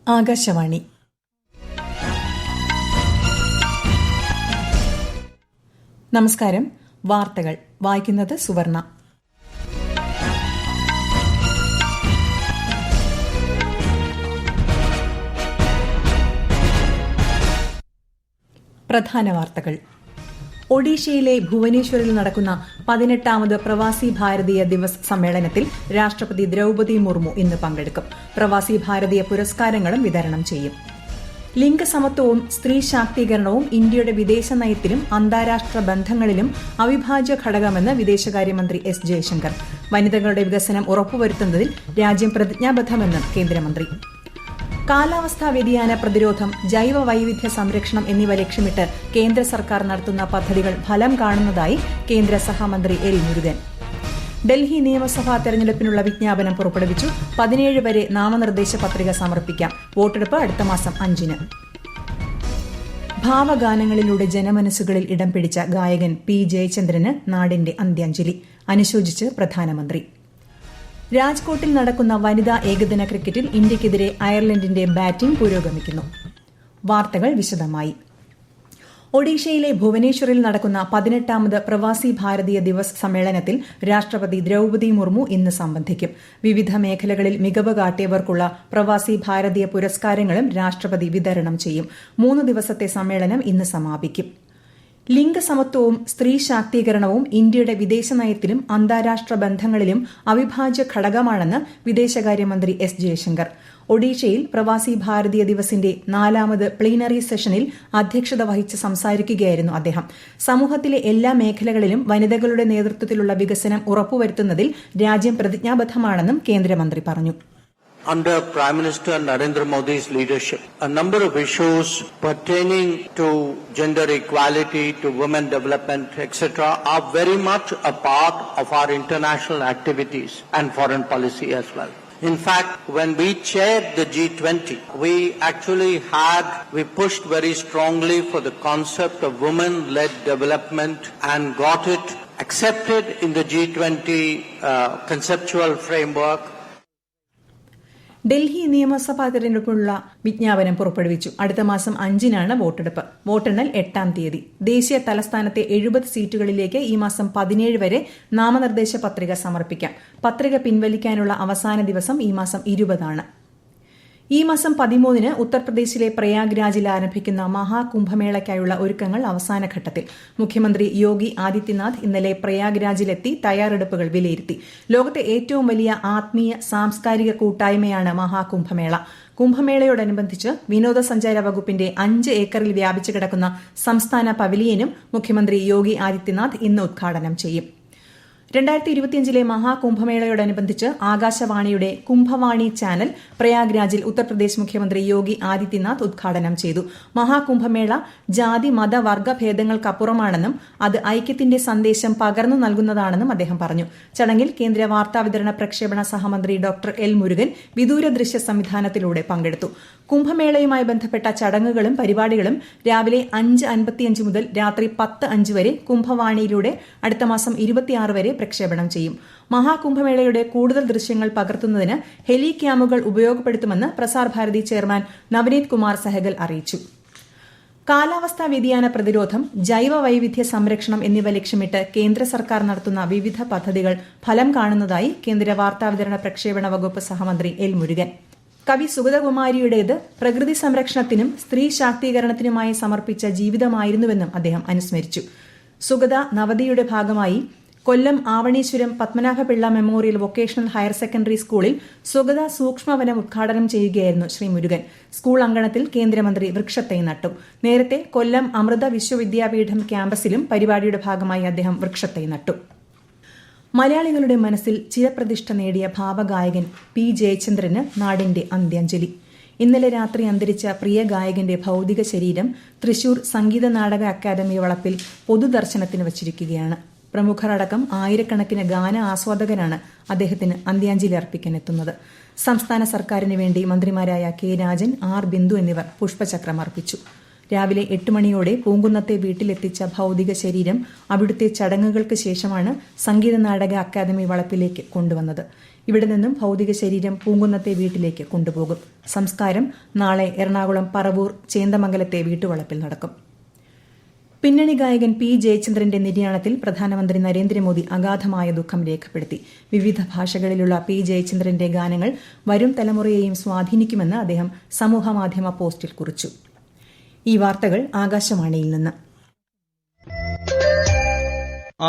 ആകാശവാണി. നമസ്കാരം. വാർത്തകൾ വായിക്കുന്നത് സുവർണ. പ്രധാന വാർത്തകൾ. ഒഡീഷയിലെ ഭുവനേശ്വറിൽ നടക്കുന്ന 18ാമത് പ്രവാസി ഭാരതീയ ദിവസ് സമ്മേളനത്തിൽ രാഷ്ട്രപതി ദ്രൌപദി മുർമു ഇന്ന് പങ്കെടുക്കും. പ്രവാസി ഭാരതീയ പുരസ്കാരങ്ങളും വിതരണം ചെയ്യും. ലിംഗസമത്വവും സ്ത്രീ ശാക്തീകരണവും ഇന്ത്യയുടെ വിദേശ നയത്തിലും അന്താരാഷ്ട്ര ബന്ധങ്ങളിലും അവിഭാജ്യ ഘടകമെന്ന് വിദേശകാര്യമന്ത്രി എസ് ജയശങ്കർ. വനിതകളുടെ വികസനം ഉറപ്പുവരുത്തുന്നതിൽ രാജ്യം പ്രതിജ്ഞാബദ്ധമെന്ന് കേന്ദ്രമന്ത്രി. കാലാവസ്ഥാ വ്യതിയാന പ്രതിരോധം, ജൈവ വൈവിധ്യ സംരക്ഷണം എന്നിവ ലക്ഷ്യമിട്ട് കേന്ദ്ര സർക്കാർ നടത്തുന്ന പദ്ധതികൾ ഫലം കാണുന്നതായി കേന്ദ്ര സഹമന്ത്രി എൽ മുരുകൻ. ഡൽഹി നിയമസഭാ തെരഞ്ഞെടുപ്പിനുള്ള വിജ്ഞാപനം പുറപ്പെടുവിച്ചു. 17 വരെ നാമനിർദ്ദേശ പത്രിക സമർപ്പിക്കാം. വോട്ടെടുപ്പ് അടുത്ത മാസം 5-ന്. ഭാവഗാനങ്ങളിലൂടെ ജനമനസ്സുകളിൽ ഇടം പിടിച്ച ഗായകൻ പി ജയചന്ദ്രന് നാടിന്റെ അന്ത്യാഞ്ജലി. അനുശോചിച്ച് പ്രധാനമന്ത്രി. രാജ്കോട്ടിൽ നടക്കുന്ന വനിതാ ഏകദിന ക്രിക്കറ്റിൽ ഇന്ത്യയ്ക്കെതിരെ അയർലൻഡിന്റെ ബാറ്റിംഗ് പുരോഗമിക്കുന്നു. വാർത്തകൾ വിശദമായി. ഒഡീഷയിലെ ഭുവനേശ്വറിൽ നടക്കുന്ന 18ാമത് പ്രവാസി ഭാരതീയ ദിവസ് സമ്മേളനത്തിൽ രാഷ്ട്രപതി ദ്രൌപദി മുർമു ഇന്ന് സംബന്ധിക്കും. വിവിധ മേഖലകളിൽ മികവ് കാട്ടിയവർക്കുള്ള പ്രവാസി ഭാരതീയ പുരസ്കാരങ്ങളും രാഷ്ട്രപതി വിതരണം ചെയ്യും. 3 ദിവസത്തെ സമ്മേളനം ഇന്ന് സമാപിക്കും. ലിംഗസമത്വവും സ്ത്രീ ശാക്തീകരണവും ഇന്ത്യയുടെ വിദേശ നയത്തിലും അന്താരാഷ്ട്ര ബന്ധങ്ങളിലും അവിഭാജ്യ ഘടകമാണെന്ന് വിദേശകാര്യമന്ത്രി എസ് ജയശങ്കർ. ഒഡീഷയിൽ പ്രവാസി ഭാരതീയ ദിവസിന്റെ 4ാമത് പ്ലീനറി സെഷനിൽ അധ്യക്ഷത വഹിച്ച് സംസാരിക്കുകയായിരുന്നു അദ്ദേഹം. സമൂഹത്തിലെ എല്ലാ മേഖലകളിലും വനിതകളുടെ നേതൃത്വത്തിലുള്ള വികസനം ഉറപ്പുവരുത്തുന്നതിൽ രാജ്യം പ്രതിജ്ഞാബദ്ധമാണെന്നും കേന്ദ്രമന്ത്രി പറഞ്ഞു. Under Prime Minister Narendra Modi's leadership, a number of issues pertaining to gender equality, to women development, etc. are very much a part of our international activities and foreign policy as well. In fact, when we chaired the G20, we pushed very strongly for the concept of women-led development and got it accepted in the G20 conceptual framework. Delhi നിയമസഭാ തെരഞ്ഞെടുപ്പിനുള്ള വിജ്ഞാപനം പുറപ്പെടുവിച്ചു. അടുത്ത മാസം 5-നാണ് വോട്ടെടുപ്പ്. വോട്ടെണ്ണൽ 8-ാം തീയതി. ദേശീയ തലസ്ഥാനത്തെ 70 സീറ്റുകളിലേക്ക് ഈ മാസം 17 വരെ നാമനിർദ്ദേശ പത്രിക സമർപ്പിക്കാം. പത്രിക പിൻവലിക്കാനുള്ള അവസാന ദിവസം ഈ മാസം 20-ആണ്. ഈ മാസം 13-ന് ഉത്തർപ്രദേശിലെ പ്രയാഗ്രാജിൽ ആരംഭിക്കുന്ന മഹാകുംഭമേളയ്ക്കായുള്ള ഒരുക്കങ്ങൾ അവസാനഘട്ടത്തിൽ. മുഖ്യമന്ത്രി യോഗി ആദിത്യനാഥ് ഇന്നലെ പ്രയാഗ്രാജിലെത്തി തയ്യാറെടുപ്പുകൾ വിലയിരുത്തി. ലോകത്തെ ഏറ്റവും വലിയ ആത്മീയ സാംസ്കാരിക കൂട്ടായ്മയാണ് മഹാകുംഭമേള. കുംഭമേളയോടനുബന്ധിച്ച് വിനോദസഞ്ചാര വകുപ്പിന്റെ 5 ഏക്കറിൽ വ്യാപിച്ചു കിടക്കുന്ന സംസ്ഥാന പവലിയനും മുഖ്യമന്ത്രി യോഗി ആദിത്യനാഥ് ഇന്ന് ഉദ്ഘാടനം ചെയ്യും. 2025-ലെ മഹാകുംഭമേളയോടനുബന്ധിച്ച് ആകാശവാണിയുടെ കുംഭവാണി ചാനൽ പ്രയാഗ്രാജിൽ ഉത്തർപ്രദേശ് മുഖ്യമന്ത്രി യോഗി ആദിത്യനാഥ് ഉദ്ഘാടനം ചെയ്തു. മഹാകുംഭമേള ജാതി മത വർഗ ഭേദങ്ങൾക്കപ്പുറമാണെന്നും അത് ഐക്യത്തിന്റെ സന്ദേശം പകർന്നു നൽകുന്നതാണെന്നും അദ്ദേഹം പറഞ്ഞു. ചടങ്ങിൽ കേന്ദ്ര വാർത്താവിതരണ പ്രക്ഷേപണ സഹമന്ത്രി ഡോക്ടർ എൽ മുരുകൻ വിദൂര ദൃശ്യ സംവിധാനത്തിലൂടെ പങ്കെടുത്തു. കുംഭമേളയുമായി ബന്ധപ്പെട്ട ചടങ്ങുകളും പരിപാടികളും രാവിലെ 5:55 മുതൽ രാത്രി 10:05 വരെ കുംഭവാണിയിലൂടെ അടുത്ത മാസം 26 വരെ പ്രക്ഷേപണം ചെയ്യും. മഹാകുംഭമേളയുടെ കൂടുതൽ ദൃശ്യങ്ങൾ പകർത്തുന്നതിന് ഹെലി ക്യാമുകൾ ഉപയോഗപ്പെടുത്തുമെന്ന് പ്രസാർ ഭാരതി ചെയർമാൻ നവനീത് കുമാർ സഹഗൽ അറിയിച്ചു. കാലാവസ്ഥാ വ്യതിയാന പ്രതിരോധം, ജൈവ വൈവിധ്യ സംരക്ഷണം എന്നിവ ലക്ഷ്യമിട്ട് കേന്ദ്ര സർക്കാർ നടത്തുന്ന വിവിധ പദ്ധതികൾ ഫലം കാണുന്നതായി കേന്ദ്ര വാർത്താവിതരണ പ്രക്ഷേപണ വകുപ്പ് സഹമന്ത്രി എൽ മുരുകൻ. കവി സുഗതകുമാരിയുടേത് പ്രകൃതി സംരക്ഷണത്തിനും സ്ത്രീ ശാക്തീകരണത്തിനുമായി സമർപ്പിച്ച ജീവിതമായിരുന്നുവെന്നും അദ്ദേഹം അനുസ്മരിച്ചു. സുഗത നവതിയുടെ ഭാഗമായി കൊല്ലം Avaneeswaram Padmanabha Pillai memorial vocational higher secondary സ്കൂളിൽ സുഗത സൂക്ഷ്മവനം ഉദ്ഘാടനം ചെയ്യുകയായിരുന്നു ശ്രീ മുരുകൻ. സ്കൂൾ അങ്കണത്തിൽ കേന്ദ്രമന്ത്രി വൃക്ഷത്തൈ നട്ടു. നേരത്തെ കൊല്ലം അമൃത വിശ്വവിദ്യാപീഠം ക്യാമ്പസിലും പരിപാടിയുടെ ഭാഗമായി അദ്ദേഹം വൃക്ഷത്തൈ നട്ടു. മലയാളികളുടെ മനസ്സിൽ ചിരപ്രതിഷ്ഠ നേടിയ ഭാവഗായകൻ പി ജയചന്ദ്രന് നാടിന്റെ അന്ത്യാഞ്ജലി. ഇന്നലെ രാത്രി അന്തരിച്ച പ്രിയ ഗായകന്റെ ഭൌതിക ശരീരം തൃശൂർ സംഗീത നാടക അക്കാദമി വളപ്പിൽ പൊതുദർശനത്തിന് വച്ചിരിക്കുകയാണ്. പ്രമുഖർ അടക്കം ആയിരക്കണക്കിന് ഗാന ആസ്വാദകരാണ് അദ്ദേഹത്തിന് അന്ത്യാഞ്ജലി അർപ്പിക്കാനെത്തുന്നത്. സംസ്ഥാന സർക്കാരിന് വേണ്ടി മന്ത്രിമാരായ കെ രാജൻ, ആർ ബിന്ദു എന്നിവർ പുഷ്പചക്രം അർപ്പിച്ചു. രാവിലെ 8 മണിയോടെ പൂങ്കുന്നത്തെ വീട്ടിലെത്തിച്ച ഭൌതിക ശരീരം അവിടുത്തെ ചടങ്ങുകൾക്ക് ശേഷമാണ് സംഗീത നാടക അക്കാദമി വളപ്പിലേക്ക് കൊണ്ടുവന്നത്. ഇവിടെ നിന്നും ഭൌതിക ശരീരം പൂങ്കുന്നത്തെ വീട്ടിലേക്ക് കൊണ്ടുപോകും. സംസ്കാരം നാളെ എറണാകുളം പറവൂർ ചേന്ദമംഗലത്തെ വീട്ടുവളപ്പിൽ നടക്കും. പിന്നണി ഗായകൻ പി ജയചന്ദ്രന്റെ നിര്യാണത്തിൽ പ്രധാനമന്ത്രി നരേന്ദ്രമോദി അഗാധമായ ദുഃഖം രേഖപ്പെടുത്തി. വിവിധ ഭാഷകളിലുള്ള പി ജയചന്ദ്രന്റെ ഗാനങ്ങൾ വരും തലമുറയെയും സ്വാധീനിക്കുമെന്ന് അദ്ദേഹം സമൂഹമാധ്യമ പോസ്റ്റിൽ കുറിച്ചു. ഈ വാർത്തകൾ ആകാശവാണിയിൽ നിന്ന്.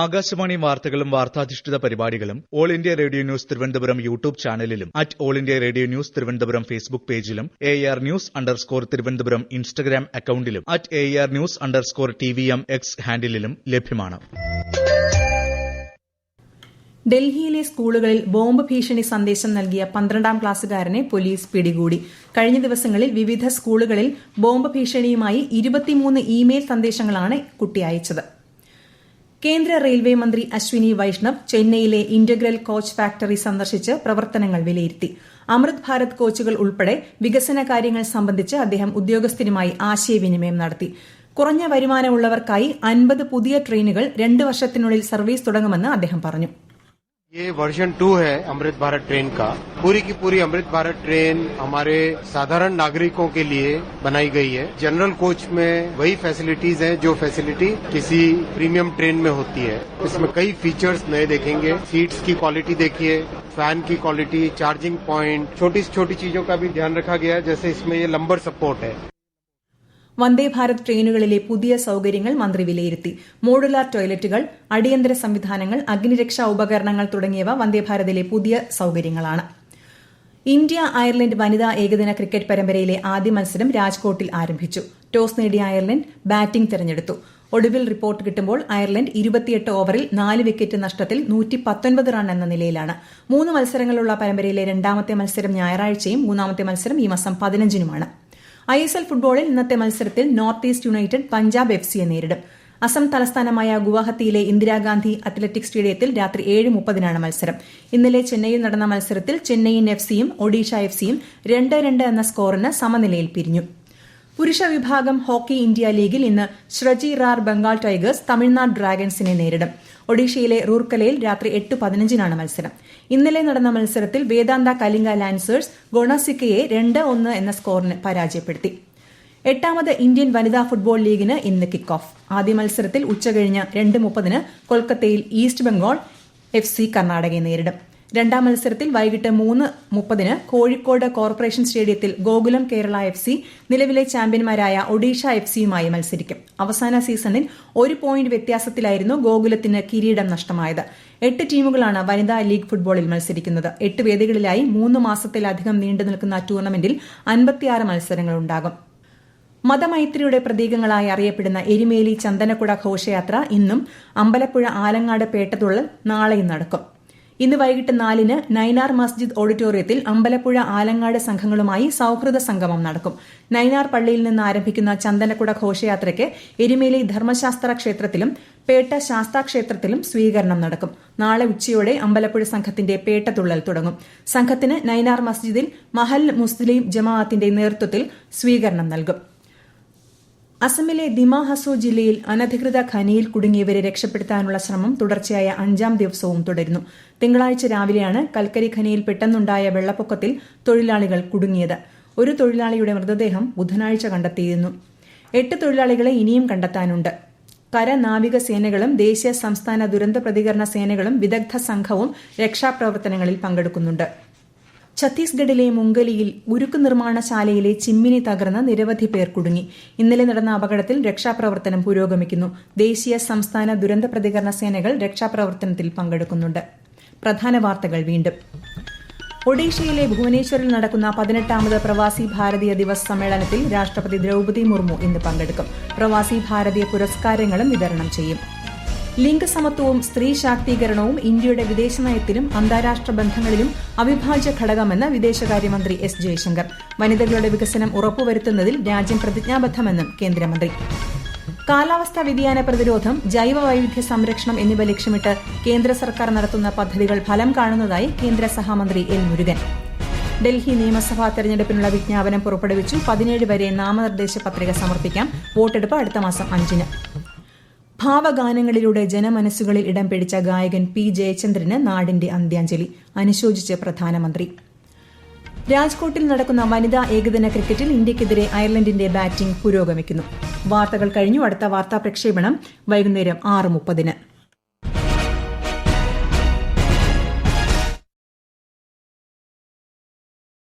ആകാശവാണി വാർത്തകളും വാർത്താധിഷ്ഠിത പരിപാടികളും all India radio news Thiruvananthapuram YouTube ചാനലിലും all India radio news Thiruvananthapuram Facebook പേജിലും AR News_ തിരുവനന്തപുരം ഇൻസ്റ്റഗ്രാം അക്കൌണ്ടിലും AR News_TVM X ഹാൻഡിലും ലഭ്യമാണ്. ഡൽഹിയിലെ സ്കൂളുകളിൽ ബോംബ് ഭീഷണി സന്ദേശം നൽകിയ 12ാം ക്ലാസ്സുകാരനെ പോലീസ് പിടികൂടി. കഴിഞ്ഞ ദിവസങ്ങളിൽ വിവിധ സ്കൂളുകളിൽ ബോംബ് ഭീഷണിയുമായി 23 ഇമെയിൽ സന്ദേശങ്ങളാണ് കുട്ടി അയച്ചത്. കേന്ദ്ര റെയിൽവേ മന്ത്രി അശ്വിനി വൈഷ്ണവ് ചെന്നൈയിലെ ഇന്റഗ്രൽ കോച്ച് ഫാക്ടറി സന്ദർശിച്ച് പ്രവർത്തനങ്ങൾ വിലയിരുത്തി. അമൃത് ഭാരത് കോച്ചുകൾ ഉൾപ്പെടെ വികസന കാര്യങ്ങൾ സംബന്ധിച്ച് അദ്ദേഹം ഉദ്യോഗസ്ഥരുമായി ആശയവിനിമയം നടത്തി. കുറഞ്ഞ വരുമാനമുള്ളവർക്കായി 50 പുതിയ ട്രെയിനുകൾ 2 വർഷത്തിനുള്ളിൽ സർവീസ് തുടങ്ങുമെന്ന് അദ്ദേഹം പറഞ്ഞു. ये वर्जन 2 है अमृत भारत ट्रेन का. पूरी की पूरी अमृत भारत ट्रेन हमारे साधारण नागरिकों के लिए बनाई गई है. जनरल कोच में वही फैसिलिटीज हैं जो फैसिलिटी किसी प्रीमियम ट्रेन में होती है. इसमें कई फीचर्स नए देखेंगे. सीट्स की क्वालिटी देखिए, फैन की क्वालिटी, चार्जिंग पॉइंट, छोटी छोटी चीजों का भी ध्यान रखा गया है. जैसे इसमें ये लंबर सपोर्ट है. വന്ദേ ഭാരത് ട്രെയിനുകളിലെ പുതിയ സൌകര്യങ്ങൾ മന്ത്രി വിലയിരുത്തി. മോഡുലാർ ടോയ്ലറ്റുകൾ, അടിയന്തര സംവിധാനങ്ങൾ, അഗ്നിരക്ഷാ ഉപകരണങ്ങൾ തുടങ്ങിയവ വന്ദേഭാരതിലെ പുതിയ സൌകര്യങ്ങളാണ്. ഇന്ത്യ അയർലൻഡ് വനിതാ ഏകദിന ക്രിക്കറ്റ് പരമ്പരയിലെ ആദ്യ മത്സരം രാജ്കോട്ടിൽ ആരംഭിച്ചു. ടോസ് നേടിയ അയർലൻഡ് ബാറ്റിംഗ് തെരഞ്ഞെടുത്തു. ഒടുവിൽ റിപ്പോർട്ട് കിട്ടുമ്പോൾ അയർലൻഡ് 28 ഓവറിൽ 4 വിക്കറ്റ് നഷ്ടത്തിൽ 119 റൺ എന്ന നിലയിലാണ്. 3 മത്സരങ്ങളുള്ള പരമ്പരയിലെ രണ്ടാമത്തെ മത്സരം ഞായറാഴ്ചയും മൂന്നാമത്തെ മത്സരം ഈ മാസം 15-നുമാണ്. ISL ഫുട്ബോളിൽ ഇന്നത്തെ മത്സരത്തിൽ നോർത്ത് ഈസ്റ്റ് യുണൈറ്റഡ് പഞ്ചാബ് FCയെ നേരിടും. അസം തലസ്ഥാനമായ ഗുവാഹത്തിയിലെ ഇന്ദിരാഗാന്ധി അത്ലറ്റിക് സ്റ്റേഡിയത്തിൽ രാത്രി 7:30-നാണ് മത്സരം. ഇന്നലെ ചെന്നൈയിൽ നടന്ന മത്സരത്തിൽ ചെന്നൈയിൻ FCയും ഒഡീഷ FCയും 2-2 എന്ന സ്കോറിന് സമനിലയിൽ പിരിഞ്ഞു. പുരുഷ വിഭാഗം ഹോക്കി ഇന്ത്യ ലീഗിൽ ഇന്ന് ശ്രജി റാർ ബംഗാൾ ടൈഗേഴ്സ് തമിഴ്നാട് ഡ്രാഗൺസിനെ നേരിടും. ഒഡീഷയിലെ റൂർക്കലയിൽ രാത്രി 8:15-നാണ് മത്സരം. ഇന്നലെ നടന്ന മത്സരത്തിൽ വേദാന്ത കലിംഗ ലാൻസേഴ്സ് ഗോണസിക്കയെ 2-1 എന്ന സ്കോറിന് പരാജയപ്പെടുത്തി. 8ാമത് ഇന്ത്യൻ വനിതാ ഫുട്ബോൾ ലീഗിന് ഇന്ന് കിക്ക് ഓഫ്. ആദ്യ മത്സരത്തിൽ ഉച്ചകഴിഞ്ഞ് 2:30-ന് കൊൽക്കത്തയിൽ ഈസ്റ്റ് ബംഗാൾ FC കർണാടകയെ നേരിടും. രണ്ടാം മത്സരത്തിൽ വൈകിട്ട് 3:30-ന് കോഴിക്കോട് കോർപ്പറേഷൻ സ്റ്റേഡിയത്തിൽ ഗോകുലം കേരള FC നിലവിലെ ചാമ്പ്യന്മാരായ ഒഡീഷ FCയുമായി മത്സരിക്കും. അവസാന സീസണിൽ 1 പോയിന്റ് വ്യത്യാസത്തിലായിരുന്നു ഗോകുലത്തിന് കിരീടം നഷ്ടമായത്. 8 ടീമുകളാണ് വനിതാ ലീഗ് ഫുട്ബോളിൽ മത്സരിക്കുന്നത്. 8 വേദികളിലായി 3 മാസത്തിലധികം നീണ്ടുനിൽക്കുന്ന ടൂർണമെന്റിൽ 56 മത്സരങ്ങളുണ്ടാകും. മതമൈത്രിയുടെ പ്രതീകങ്ങളായി അറിയപ്പെടുന്ന എരുമേലി ചന്ദനക്കുട ഘോഷയാത്ര ഇന്നും അമ്പലപ്പുഴ ആലങ്ങാട് പേട്ടതുള്ളൽ നാളെയും നടക്കും. ഇന്ന് വൈകിട്ട് 4-ന് നൈനാർ മസ്ജിദ് ഓഡിറ്റോറിയത്തിൽ അമ്പലപ്പുഴ ആലങ്ങാട് സംഘങ്ങളുമായി സൌഹൃദ സംഗമം നടക്കും. നൈനാർ പള്ളിയിൽ നിന്ന് ആരംഭിക്കുന്ന ചന്ദനക്കുട ഘോഷയാത്രയ്ക്ക് എരുമേലി ധർമ്മശാസ്ത്ര ക്ഷേത്രത്തിലും പേട്ട ശാസ്താ ക്ഷേത്രത്തിലും സ്വീകരണം നടക്കും. നാളെ ഉച്ചയോടെ അമ്പലപ്പുഴ സംഘത്തിന്റെ പേട്ടതുള്ളൽ തുടങ്ങും. സംഘത്തിന് നൈനാർ മസ്ജിദിൽ മഹൽ മുസ്ലിം ജമാഅത്തിന്റെ നേതൃത്വത്തിൽ സ്വീകരണം നൽകും. അസമിലെ ദിമ ഹസോ ജില്ലയിൽ അനധികൃത ഖനിയിൽ കുടുങ്ങിയവരെ രക്ഷപ്പെടുത്താനുള്ള ശ്രമം തുടർച്ചയായ 5ാം ദിവസവും തുടരുന്നു. തിങ്കളാഴ്ച രാവിലെയാണ് കൽക്കരി ഖനിയിൽ പെട്ടെന്നുണ്ടായ വെള്ളപ്പൊക്കത്തിൽ തൊഴിലാളികൾ കുടുങ്ങിയത്. ഒരു തൊഴിലാളിയുടെ മൃതദേഹം ബുധനാഴ്ച കണ്ടെത്തിയിരുന്നു. 8 തൊഴിലാളികളെ ഇനിയും കണ്ടെത്താനുണ്ട്. കര നാവിക സേനകളും ദേശീയ സംസ്ഥാന ദുരന്ത പ്രതികരണ സേനകളും വിദഗ്ധ സംഘവും രക്ഷാപ്രവർത്തനങ്ങളിൽ പങ്കെടുക്കുന്നുണ്ട്. ഛത്തീസ്ഗഡിലെ മുംഗലിയിൽ ഉരുക്ക് നിർമ്മാണശാലയിലെ ചിമ്മിനി തകർന്ന് നിരവധി പേർ കുടുങ്ങി. ഇന്നലെ നടന്ന അപകടത്തിൽ രക്ഷാപ്രവർത്തനം പുരോഗമിക്കുന്നു. ദേശീയ സംസ്ഥാന ദുരന്ത പ്രതികരണ സേനകൾ രക്ഷാപ്രവർത്തനത്തിൽ പങ്കെടുക്കുന്നുണ്ട്. പ്രധാന വാർത്തകൾ വീണ്ടും. ഒഡീഷയിലെ ഭുവനേശ്വറിൽ നടക്കുന്ന 18ാമത് പ്രവാസി ഭാരതീയ ദിവസ് സമ്മേളനത്തിൽ രാഷ്ട്രപതി ദ്രൌപദി മുർമു ഇന്ന് പങ്കെടുക്കും. പ്രവാസി ഭാരതീയ പുരസ്കാരങ്ങളും വിതരണം ചെയ്യും. ലിംഗസമത്വവും സ്ത്രീ ശാക്തീകരണവും ഇന്ത്യയുടെ വിദേശനയത്തിലും അന്താരാഷ്ട്ര ബന്ധങ്ങളിലും അവിഭാജ്യ ഘടകമെന്ന് വിദേശകാര്യമന്ത്രി S. ജയശങ്കർ. വനിതകളുടെ വികസനം ഉറപ്പുവരുത്തുന്നതിൽ രാജ്യം പ്രതിജ്ഞാബദ്ധമെന്നും കേന്ദ്രമന്ത്രി. കാലാവസ്ഥാ വ്യതിയാന പ്രതിരോധം, ജൈവ വൈവിധ്യ സംരക്ഷണം എന്നിവ ലക്ഷ്യമിട്ട് കേന്ദ്ര സർക്കാർ നടത്തുന്ന പദ്ധതികൾ ഫലം കാണുന്നതായി കേന്ദ്ര സഹമന്ത്രി L. മുരുകൻ. ഡൽഹി നിയമസഭാ തെരഞ്ഞെടുപ്പിനുള്ള വിജ്ഞാപനം പുറപ്പെടുവിച്ചു. 17 വരെ നാമനിർദ്ദേശ പത്രിക സമർപ്പിക്കാം. വോട്ടെടുപ്പ് അടുത്ത മാസം 5-ന്. ഭാവഗാനങ്ങളിലൂടെ ജനമനസ്സുകളിൽ ഇടം പിടിച്ച ഗായകൻ P. ജയചന്ദ്രന് നാടിന്റെ അന്ത്യാഞ്ജലി. അനുശോചിച്ച് പ്രധാനമന്ത്രി. രാജ്കോട്ടിൽ നടക്കുന്ന വനിതാ ഏകദിന ക്രിക്കറ്റിൽ ഇന്ത്യയ്ക്കെതിരെ അയർലൻഡിന്റെ ബാറ്റിംഗ് പുരോഗമിക്കുന്നു. വാർത്തകൾ കഴിഞ്ഞു. അടുത്ത വാർത്താ പ്രക്ഷേപണം വൈകുന്നേരം 6:30.